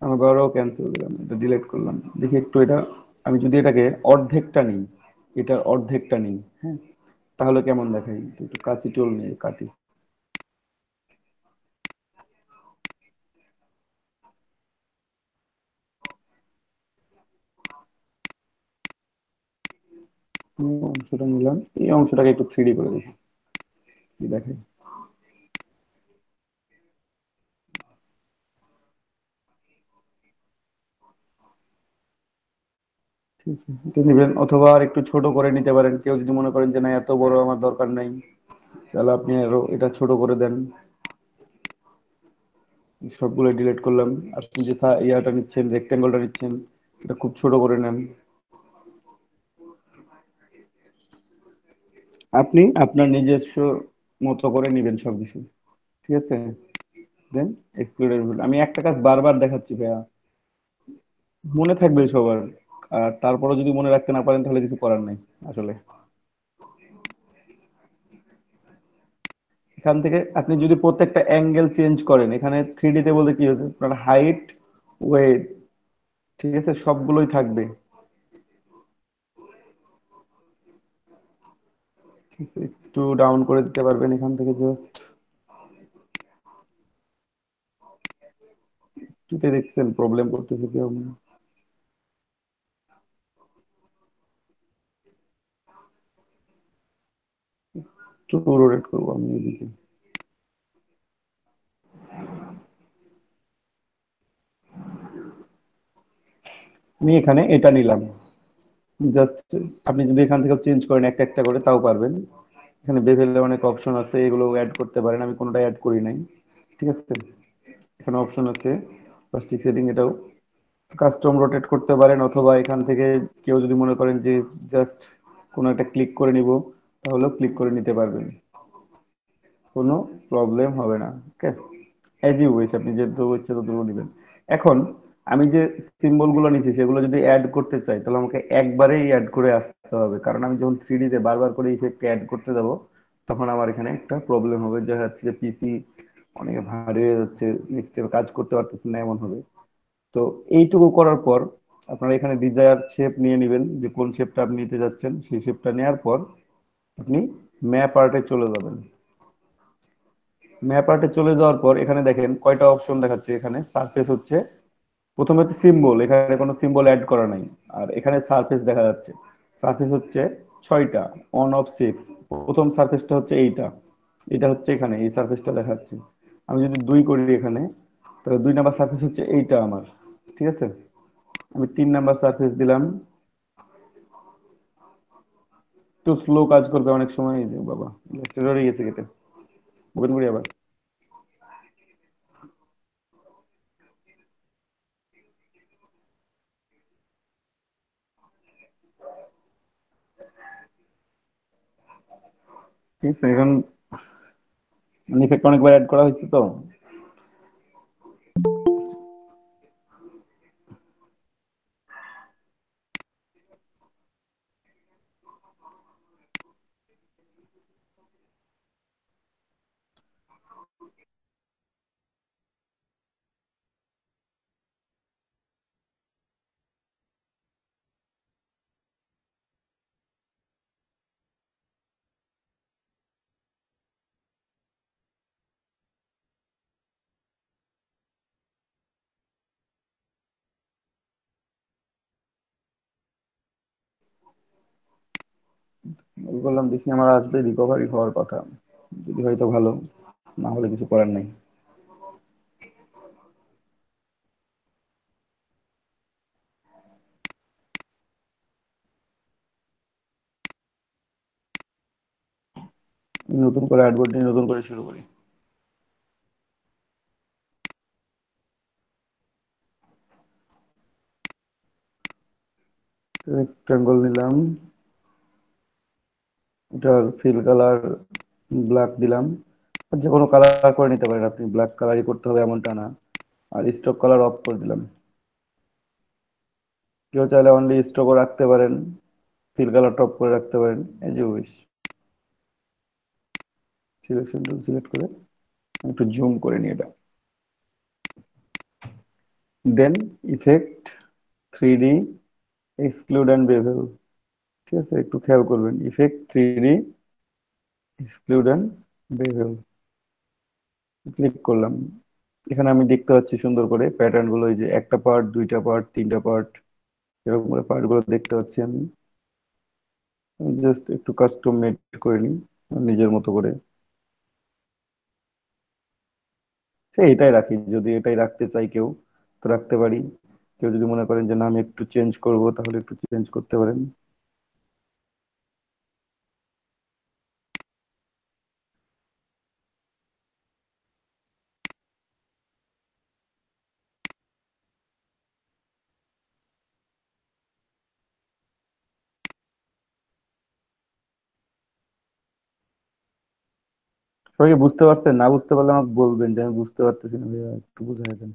Speaker 1: আমি আবারও ক্যান্সেল দিলাম, এটা ডিলিট করলাম। দেখি একটু এটা, আমি যদি এটাকে অর্ধেকটা নিই, এটার অর্ধেকটা নিই, হ্যাঁ, তাহলে কেমন দেখাই? তো একটু কাঁচি টুল নিয়ে কাটি। অংশটা নিলাম, এই অংশটাকে একটু থ্রিডি করে দেখি কি দেখাই। ঠিক আছে, এটা নিবেন, অথবা আর একটু ছোট করে নিতে পারেন। কেউ যদি মনে করেন যে না এত বড় আমার দরকার নাই, তাহলে আপনি আরো এটা ছোট করে দেন। সবগুলো ডিলিট করলাম। আপনি যে ইয়াটা নিচ্ছেন, রেক্টেঙ্গলটা নিচ্ছেন, এটা খুব ছোট করে নেন। আপনি আপনার নিজস্ব মতো করে নিবেন সবকিছু, ঠিক আছে? দেন এক্সক্লুডেড রুল, আমি একটা কাজ বারবার দেখাচ্ছি ভাইয়া, মনে থাকবে সবার। আর তারপরে যদি মনে রাখতে না পারেন তাহলে কিছু করার নাই আসলে। এখান থেকে আপনি যদি প্রত্যেকটা অ্যাঙ্গেল চেঞ্জ করেন, এখানে থ্রি তে বলতে কি হচ্ছে, আপনার হাইট, ওয়েট, ঠিক আছে, সবগুলোই থাকবে, ঠিক আছে? একটু ডাউন করে দিতে পারবেন এখান থেকে জাস্ট। টুতে দেখছেন প্রবলেম করতেছে কি আমি? একটু রোটেট করবো আমি এদিকে। আমি এখানে এটা নিলাম জাস্ট। আপনি যদি এখান থেকে চেঞ্জ করেন একটা একটা করে তাও পারবেন। এখানে বেভেলে অনেক অপশন আছে, এগুলো অ্যাড করতে পারেন, আমি কোনোটা অ্যাড করি নাই। ঠিক আছে, এখানে অপশন আছে প্লাস্টিক সেটিং, এটাও কাস্টম রোটেট করতে পারেন, অথবা এখান থেকে কেউ যদি মনে করেন যে জাস্ট কোনো একটা ক্লিক করে নিব, তাহলেও ক্লিক করে নিতে পারবেন, কোনো প্রবলেম হবে না। ওকে, অ্যাজ ইউ উইশ, আপনি যেটুকু ইচ্ছে ততটুকু নেবেন। এখন আমি যে সিম্বল গুলো নিচ্ছি সেগুলো যদি অ্যাড করতে চাই তাহলে আমাকে একবারেই অ্যাড করে আসতে হবে, কারণ আমি যখন থ্রি ডিতে বারবার করে ইফেক্ট অ্যাড করতে যাব তখন আমার এখানে একটা প্রবলেম হবে, যে হচ্ছে যে পিসি অনেক ভারী হয়ে যাচ্ছে, নেক্সট কাজ করতে পারতেছে না এমন হবে। তো এইটুকু করার পর আপনারা এখানে ডিজায়ার শেপ নিয়ে নেবেন, যে কোন শেপটা আপনি নিতে যাচ্ছেন সেই শেপটা নেওয়ার পর আপনি ম্যাপ আর্টে চলে যাবেন। ম্যাপ আর্টে চলে যাওয়ার পর এখানে দেখেন কয়টা অপশন দেখাচ্ছে। এখানে সারফেস হচ্ছে, প্রথমে হচ্ছে সিম্বল, এখানে কোনো সিম্বল অ্যাড করা নাই। আর এখানে সারফেস দেখা যাচ্ছে, সারফেস হচ্ছে ছয়টা, অন অফ সিক্স। প্রথম সারফেসটা হচ্ছে এইটা, এটা হচ্ছে এখানে এই সারফেসটা দেখাচ্ছে। আমি যদি দুই করি এখানে, তাহলে দুই নাম্বার সারফেস হচ্ছে এইটা আমার। ঠিক আছে, আমি তিন নাম্বার সারফেস দিলাম। একটু স্লো কাজ করবে অনেক সময়, এই যে বাবা স্টেররে গেছে কেটে, ওপেন করি আবার। ঠিক আছে, এখন ইফেক্ট অনেকবার অ্যাড করা হয়েছে তো। বললাম দেখি আমার আসবে, রিকভারি হওয়ার কথা, যদি হয়তো ভালো, না হলে কিছু করার নাই। নতুন করে অ্যাডবোর্ড নিয়ে নতুন করে শুরু করি। রেক্টাঙ্গল নিলাম, এটার ফিল কালার ব্ল্যাক দিলাম। আর যে কোনো কালার করে নিতে পারেন আপনি, ব্ল্যাক কালারই করতে হবে এমনটা না। আর স্টক কালার অফ করে দিলাম। কেউ চাইলে অনলি স্টকও রাখতে পারেন, ফিল কালার টপ করে রাখতে পারেন, এই যে উইশ। সিলেকশন টুল সিলেক্ট করে একটু জুম করে নিয়ে এটা, then effect, three D, exclude and bevel. ঠিক আছে, একটু খেয়াল করবেন, effect, three D, exclude and bevel, click করলাম। এখানে আমি দেখতে পাচ্ছি সুন্দর করে প্যাটার্ন গুলো, এই যে একটা পার্ট, দুইটা পার্ট, তিনটা পার্ট, এরকম করে পার্ট গুলো দেখতে পাচ্ছি আমি। জাস্ট একটু কাস্টম মেড করে নিই নিজের মতো করে। সে এটাই রাখি, যদি এটাই রাখতে চাই কেউ তো রাখতে পারি। কেউ যদি মনে করেন যে না আমি একটু চেঞ্জ করব, তাহলে একটু চেঞ্জ করতে পারেন। সবাই কি বুঝতে পারছেন? না বুঝতে পারলে আমাকে বলবেন যে আমি বুঝতে পারতেছি না ভাইয়া, একটু বুঝাই দেন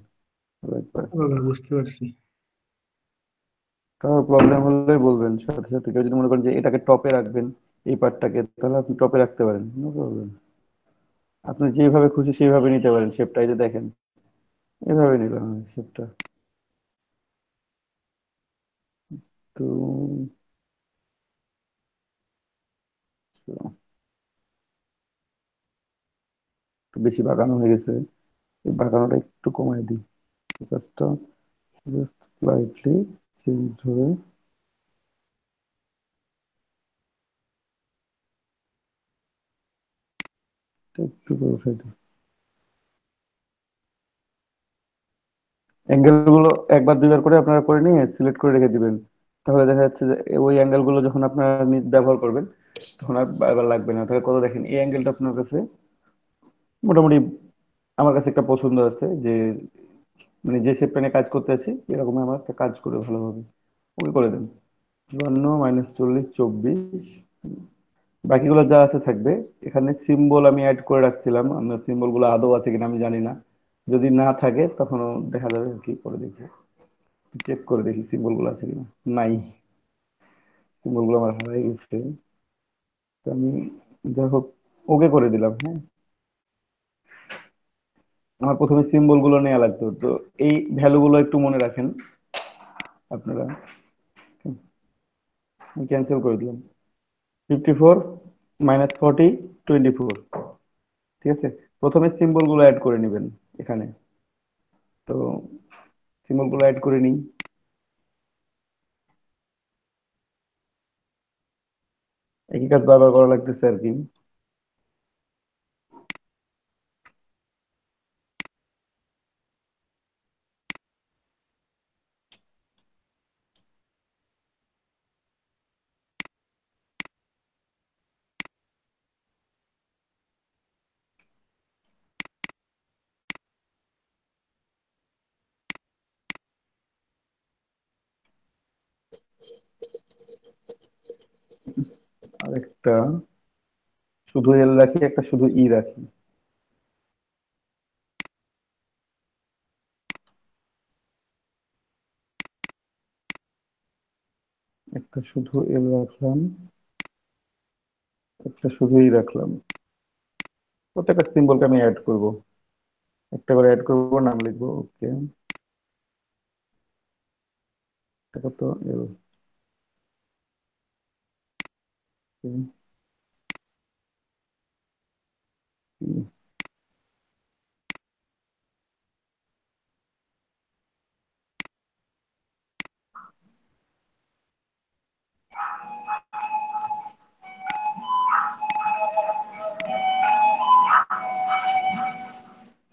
Speaker 1: একবার।
Speaker 3: বুঝতে পারছি।
Speaker 1: কারো প্রবলেম হলে বলবেন সাথে সাথে। কেউ যদি মনে করেন যে এটাকে টপে রাখবেন, এই পার্টটাকে, তাহলে আপনি টপে রাখতে পারেন, নো প্রবলেম। আপনি যেভাবে খুশি সেইভাবে নিতে পারেন শেপটা। এই যে দেখেন, এভাবে নিলাম আমি শেপটা। তো বেশি বাঁকানো হয়ে গেছে, এই বাঁকানোটা একটু কমাই দিই। ফোকাসটা জাস্ট স্লাইটলি চেঞ্জ হয়ে এটা একটু করে উঠাই দিই। অ্যাঙ্গেল গুলো একবার দুইবার করে আপনারা করে নিয়ে সিলেক্ট করে রেখে দিবেন। তাহলে দেখা যাচ্ছে যে ওই অ্যাঙ্গেল গুলো যখন আপনারা ব্যবহার করবেন তখন আর বারবার লাগবে না। তাহলে কত দেখেন, এই অ্যাঙ্গেলটা আপনার কাছে মোটামুটি, আমার কাছে একটা পছন্দ আছে যে মানে যে শেপটা নিয়ে কাজ করতে আছি এরকম আমার একটা কাজ করে ভালোভাবে ওকে করে দেন। 54 -40 24, বাকিগুলো যা আছে থাকবে। এখানে সিম্বল আমি অ্যাড করে রাখছিলাম, আমরা সিম্বল গুলো আদৌ আছে কিনা আমি জানি না। যদি না থাকে তখনও দেখা যাবে আর কি, করে দেখি, চেক করে দেখি সিম্বল গুলো আছে কিনা। নাই, সিম্বল গুলো আমার হারিয়ে গেছে। তো আমি যাই হোক ওকে করে দিলাম। হ্যাঁ, আমার প্রথমে সিম্বল গুলো নেওয়া লাগতো, তো এই ভ্যালু গুলো একটু মনে রাখেন আপনারা। ক্যান্সেল করে দিলাম। 54 -40 24, ঠিক আছে। প্রথমে সিম্বল গুলো অ্যাড করে নেবেন এখানে। তো সিম্বল গুলো অ্যাড করে নিই। একই কাজ বারবার করা লাগতেছে আর কি। আর একটা শুধু এল রাখি, একটা শুধু ই রাখি। একটা শুধু এল রাখলাম, একটা শুধু ই রাখলাম। প্রত্যেকটা সিম্বলকে আমি অ্যাড করব, একটা করে অ্যাড করব, নাম লিখবো ওকে। এটা তো এল,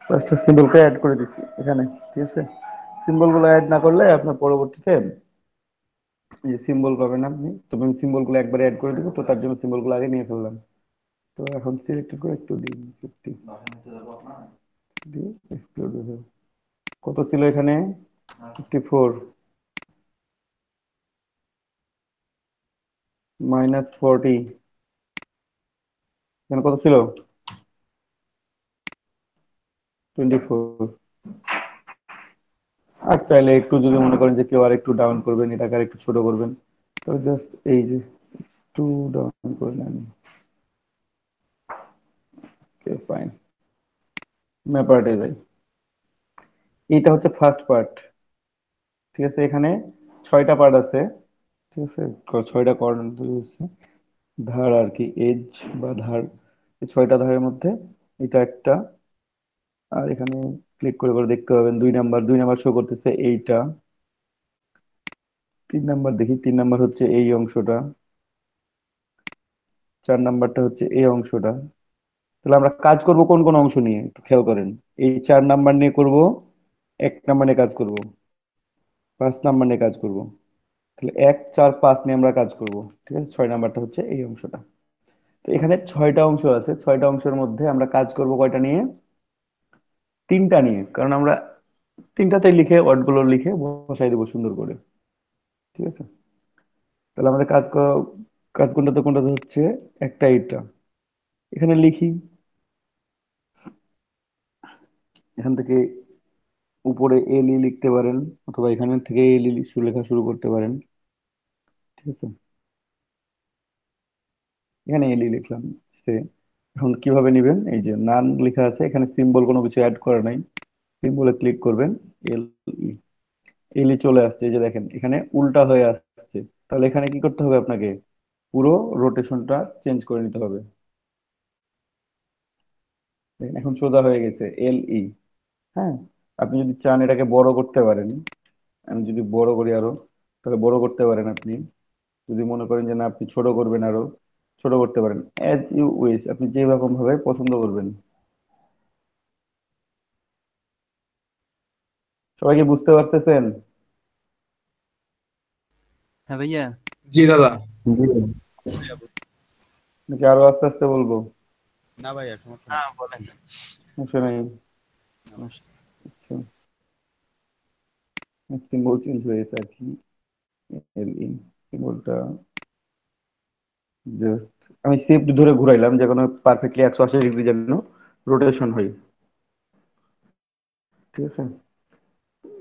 Speaker 1: পাঁচটা সিম্বলকে অ্যাড করে দিচ্ছি এখানে, ঠিক আছে। সিম্বল গুলো অ্যাড না করলে আপনার পরবর্তীতে এই যে সিম্বল পাবেন আপনি, তবে আমি সিম্বল গুলো একবারে অ্যাড করে দিব, তো তার জন্য সিম্বল গুলো আগে নিয়ে ফেললাম। তো এখন সিলেক্ট করে একটু দিন 50 দিয়ে এক্সপ্লোর হয়ে যাবে। কত ছিল এখানে? 54 -40, এখানে কত ছিল? 24। আর চাইলে একটু যদি মনে করেন যে কেউ আর একটু ডাউন করবেন, এটাকে আর একটু ছোট করবেন, তো জাস্ট এই যে একটু ডাউন করে নেন। ওকে ফাইন, ম্যাপার্টে যাই। এইটা হচ্ছে ফার্স্ট পার্ট, ঠিক আছে। এখানে 6টা পার্ট আছে, ঠিক আছে। 6টা কর্নার তৈরি হচ্ছে, ধার আর কি, এজ বা ধার। এই 6টা ধারের মধ্যে এটা একটা। আর এখানে ক্লিক করে করে দেখতে পাবেন 2 নাম্বার, 2 নাম্বার শো করতেছে এইটা। 3 নাম্বার দেখি, 3 নাম্বার হচ্ছে এই অংশটা। 4 নাম্বারটা হচ্ছে এই অংশটা। তাহলে আমরা কাজ করব কোন কোন অংশ নিয়ে একটু খেয়াল করেন। এই 4 নাম্বার নিয়ে করব, 1 নাম্বার নিয়ে কাজ করব, 5 নাম্বার নিয়ে কাজ করব। তাহলে 1 4 5 নিয়ে আমরা কাজ করব, ঠিক আছে। 6 নাম্বারটা হচ্ছে এই অংশটা। তো এখানে 6টা অংশ আছে, 6টা অংশের মধ্যে আমরা কাজ করব কয়টা নিয়ে? 3টা নিয়ে, কারণ আমরা 3টাতে লিখে ওয়ার্ড গুলো লিখে বসাই দেবো সুন্দর করে, ঠিক আছে। তাহলে আমাদের কাজ কোনটাতে কোনটাতে হচ্ছে? একটা এইটা। এখানে লিখি, এখান থেকে উপরে এলি লিখতে পারেন, অথবা এখানে থেকে এলি লেখা শুরু করতে পারেন, ঠিক আছে। এখানে এলি লিখলাম সে। এখন কিভাবে নিবেন? এই যে নান লেখা আছে, এখানে সিম্বল কোনো কিছু অ্যাড করা নাই, সিম্বলে ক্লিক করবেন, এল ই, এলি চলে আসছে, এই যে দেখেন এখানে উল্টা হয়ে আসছে। তাহলে এখানে কি করতে হবে আপনাকে? পুরো রোটেশনটা চেঞ্জ করে নিতে হবে। দেখেন এখন সোজা হয়ে গেছে এল ই। হ্যাঁ, আপনি যদি চান এটাকে বড় করতে পারেন। আমি যদি বড় করি আরো, তাহলে বড় করতে পারেন আপনি। যদি মনে করেন যে না আপনি ছোট করবেন আরো, ছোট করতে পারেন। অ্যাজ ইউ উইশ, আপনি যে রকম ভাবে পছন্দ করবেন। সবাই কি বুঝতে পারতেছেন?
Speaker 4: হ্যাঁ ভাইয়া।
Speaker 2: জি দাদা।
Speaker 1: জি।
Speaker 4: ভাইয়া
Speaker 1: নাকি আরো আস্তে আস্তে বলবো?
Speaker 4: না ভাইয়া, সমস্যা নেই। বলেন।
Speaker 1: সমস্যা নেই। আচ্ছা, সিম্বল চেঞ্জ হয়েছে আর কি। এল ই সিম্বলটা জাস্ট আমি শিফট ধরে ঘুরাইলাম, যে কোনো পারফেক্টলি 180 ডিগ্রি যেন রোটেশন হয়। ঠিক আছে,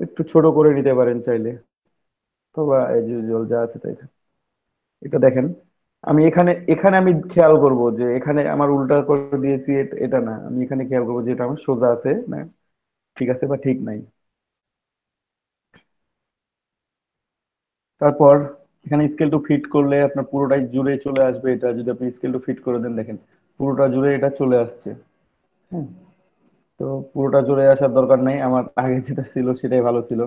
Speaker 1: একটু ছোট করে নিতে পারেন চাইলে, অথবা এজ ইউজুয়াল যা আছে তাই থাক। এটা দেখেন, আমি এখানে এখানে আমি খেয়াল করব যে এখানে আমার উল্টা করে দিয়েছি, এটা না, আমি এখানে খেয়াল করবো যে এটা আমার সোজা আছে না, ঠিক আছে বা ঠিক নাই। তারপর এখানে স্কেল টু ফিট করলে আপনার পুরোটাই জুড়ে চলে আসবে। এটা যদি আপনি স্কেল টু ফিট করে দেন, দেখেন পুরোটা জুড়ে এটা চলে আসছে। হ্যাঁ, তো পুরোটা জুড়ে আসার দরকার নেই, আমার আগে যেটা ছিল সেটাই ভালো ছিল।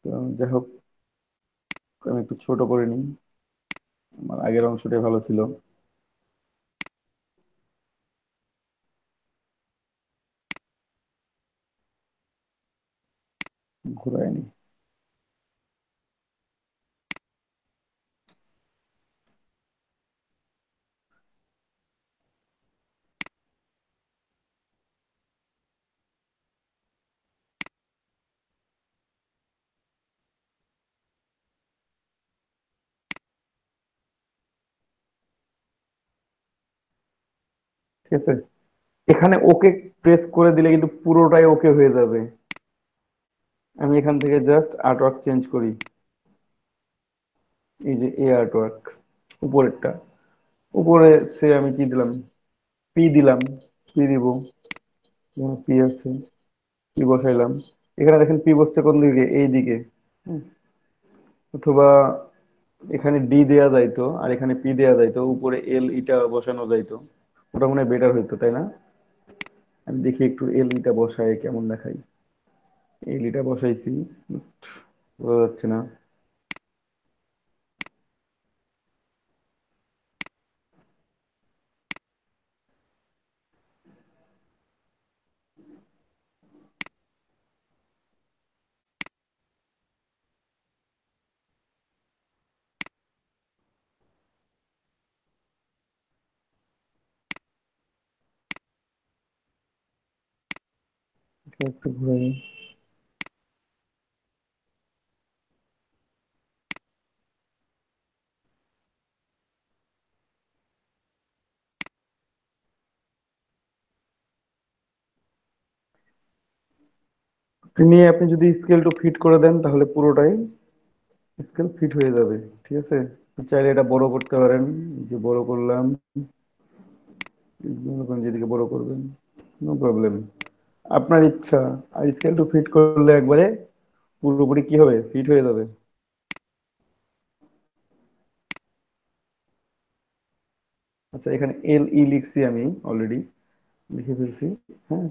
Speaker 1: তো যাই হোক, আমি একটু ছোট করে নিই, আমার আগের অংশটাই ভালো ছিল। ঘুরাই নি। ঠিক আছে, এখানে ওকে প্রেস করে দিলে কিন্তু পুরোটাই ওকে হয়ে যাবে। আমি এখান থেকে জাস্ট আর্টওয়ার্ক চেঞ্জ করি। এই যে এ আর্টওয়ার্ক, উপরেরটা, উপরে সে আমি কি দিলাম, পি দিলাম। পি দিব, পি আছে, পি বসাইলাম। এখানে দেখেন পি বসছে কোন দিকে, এই দিকে। হুম, অথবা এখানে ডি দেয়া যাইতো আর এখানে পি দেয়া যাইতো, উপরে এল ইটা বসানো যাইতো। ওটা মনে হয় বেটার হইতো, তাই না? আমি দেখি একটু এল ইটা বসায় কেমন দেখাই। এল ইটা বসাইছি, বোঝা যাচ্ছে না। একটু ঘুরাই। নিয়ে আপনি যদি স্কেল টু ফিট করে দেন তাহলে পুরোটাই স্কেল ফিট হয়ে যাবে। ঠিক আছে, চাইলে এটা বড় করতে পারেন। এই যে বড় করলাম, মনে করেন যেদিকে বড় করবেন, নো প্রবলেম, আপনার ইচ্ছা। আর স্কেল টু ফিট করলে একবারে পুরোপুরি কি হবে, ফিট হয়ে যাবে। আচ্ছা, এখানে এল ই লিখছি আমি অলরেডি, লিখে ফেলছি। হ্যাঁ,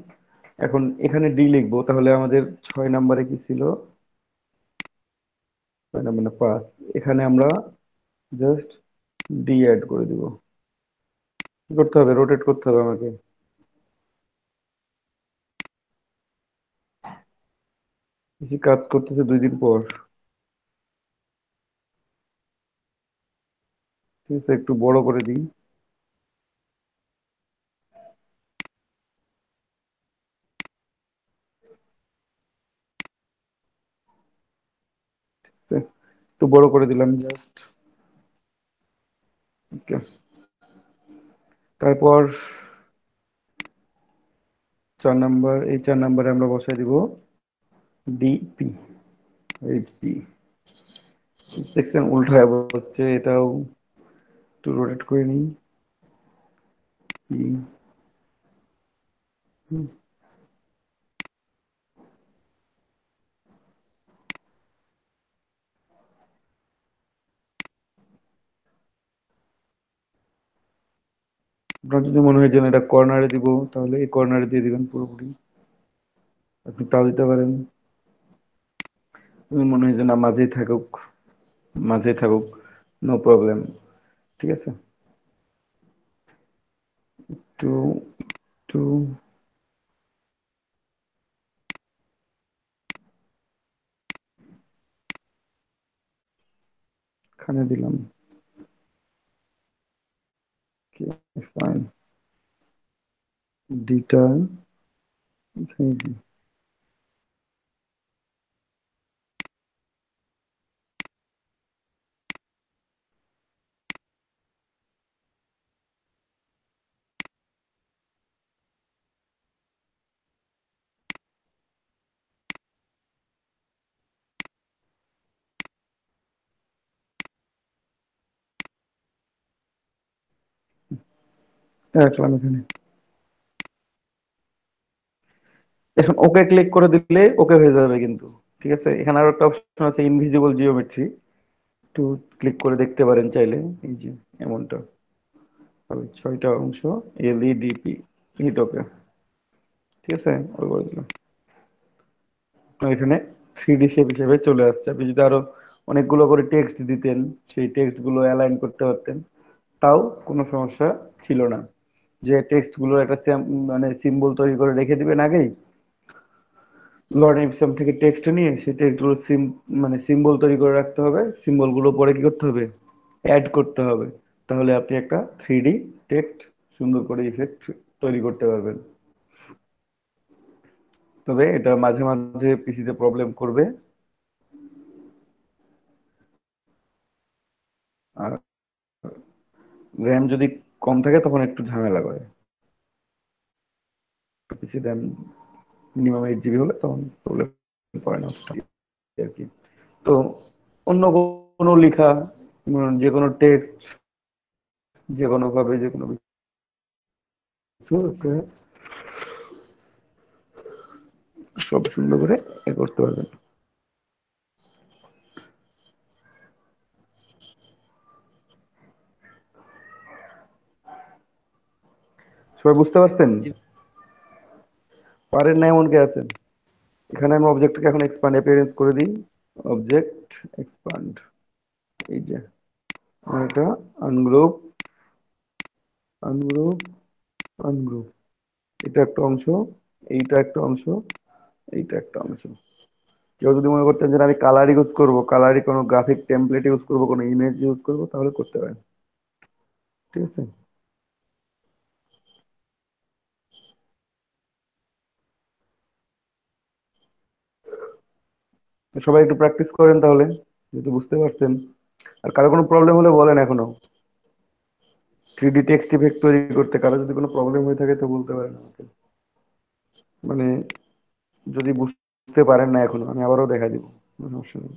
Speaker 1: এখন এখানে ডি লিখবো, তাহলে আমাদের 6 নম্বরে কি ছিল, 6 নম্বর না 5, এখানে আমরা জাস্ট ডি অ্যাড করে দিব। কি করতে হবে, রোটেট করতে হবে আমাকে। বেশি কাজ করতেছে 2 দিন পর। ঠিক আছে, একটু বড় করে দিই। ঠিক আছে, একটু বড় করে দিলাম জাস্ট। ওকে, তারপর 4 নম্বর, এই 4 নম্বরে আমরা বসাই দিব ডিপি, এইচপি। দেখছেন উল্টায় বসছে, এটাও একটু রোটেট করে নিই। পি, আপনার যদি মনে হয় যে না, এটা কর্নারে দিব, তাহলে এই কর্নারে দিয়ে দিবেন পুরোপুরি, আপনি তাও দিতে পারেন। যদি মনে হয় যে না, মাঝেই থাকুক, নো প্রবলেম। ঠিক আছে, টু টু এখানে দিলাম, ফাইন, ডিটা এখানে দিই। রাখলাম এখানে। এখন ওকে ক্লিক করে দিলে ওকে হয়ে যাবে কিন্তু। ঠিক আছে, এখানে আরো একটা অপশন আছে, ইনভিজিবল জিওমেট্রি, একটু ক্লিক করে দেখতে পারেন চাইলে। এই যে এমনটা হবে, 6টা অংশ, এলইডিপি, হিট ওকে। ঠিক আছে, ওকে করে দিলাম। আপনার এখানে 3D শেপ হিসেবে চলে আসছে। আপনি যদি আরো অনেকগুলো করে টেক্সট দিতেন, সেই টেক্সট গুলো অ্যালাইন করতে পারতেন, তাও কোনো সমস্যা ছিল না। যে টেক্সট গুলো একটা মানে সিম্বল তৈরি করে রেখে দিবেন আগেই, লর্ড এপসম থেকে টেক্সট নিয়ে সেই টেক্সট গুলো মানে সিম্বল তৈরি করে রাখতে হবে, সিম্বল গুলো পরে কি করতে হবে, অ্যাড করতে হবে। তাহলে আপনি একটা 3D টেক্সট সুন্দর করে ইফেক্ট তৈরি করতে পারবেন। তবে এটা মাঝে মাঝে পিসিতে প্রবলেম করবে, আর র্যাম যদি কম থাকে তখন একটু ঝামেলা করে। পিসি র্যাম মিনিমাম 8 জিবি হলে তখন প্রবলেম করে না আর কি। তো অন্য কোনো লেখা, যে কোনো টেক্সট, যে কোনো ভাবে যে কোনো কিছু সব সুন্দর করে করতে পারবেন। সবাই বুঝতে পারছেন?
Speaker 4: জি
Speaker 1: পারেন না এমন কে আছেন? এখানে আমি অবজেক্টকে এখন এক্সপান্ড অ্যাপিয়ারেন্স করে দিই, অবজেক্ট এক্সপান্ড। এই যে এটা আনগ্রুপ, আনগ্রুপ, আনগ্রুপ, এটা একটা অংশ, এইটা একটা অংশ, এইটা একটা অংশ। কেউ যদি মনে করতেন যে আমি কালার ইউজ করবো, কালারই কোনো গ্রাফিক টেমপ্লেট ইউজ করবো, কোনো ইমেজ ইউজ করবো, তাহলে করতে পারেন। ঠিক আছে, তো সবাই একটু প্র্যাকটিস করেন তাহলে, যেহেতু বুঝতে পারছেন। আর কারো কোনো প্রবলেম হলে বলেন এখনো। 3D টেক্সট ইফেক্ট তৈরি করতে কারো যদি কোনো প্রবলেম হয়ে থাকে তো বলতে পারেন আমাকে। মানে যদি বুঝতে পারেন না এখনো, আমি আবারও দেখা দিব, কোনো সমস্যা নেই।